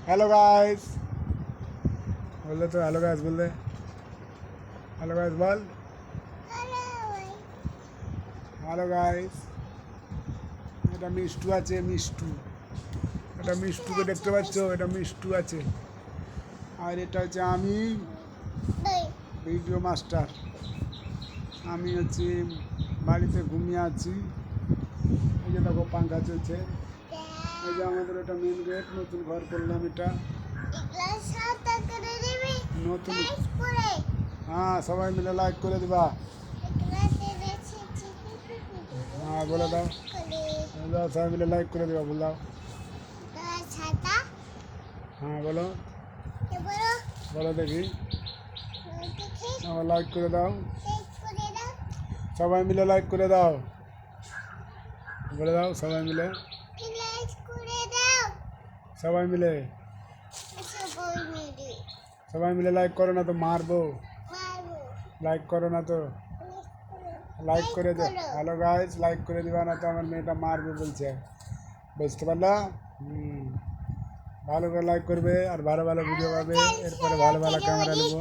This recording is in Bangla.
हेलो गाइस बोल दे तो हेलो गाइस बोल दे हेलो गाइस बोल हेलो गाइस এটা মিষ্টু আছে মিষ্টু এটা মিষ্টুকে দেখতে পাচ্ছ এটা মিষ্টু আছে আর এটা হচ্ছে আমি ভিডিও মাস্টার আমি হচ্ছে বাড়িতে ঘুমিয়ে আছি এই যে দেখো পাঙ্খা চলছে এই যে আমাদের এটা মেন গেট নতুন ঘর করলাম এটা নতুন হ্যাঁ সবাই মিলে লাইক করে দিবা হ্যাঁ বলে দাও দাও সবাই মিলে লাইক করে দিবা বল দাও হ্যাঁ বলো বলো দেখি লাইক করে দাও সবাই মিলে লাইক করে দাও বলে দাও সবাই মিলে সবাই মিলে সবাই মিলে লাইক করো না তো মারবো লাইক করো না তো লাইক করে দে হ্যালো গাইস লাইক করে দিবা না তো আমার মেয়েটা মারবে বলছে বুঝতে পারলা ভালো করে লাইক করবে আর ভালো ভালো ভিডিও পাবে এরপরে ভালো ভালো ক্যামেরা নেবো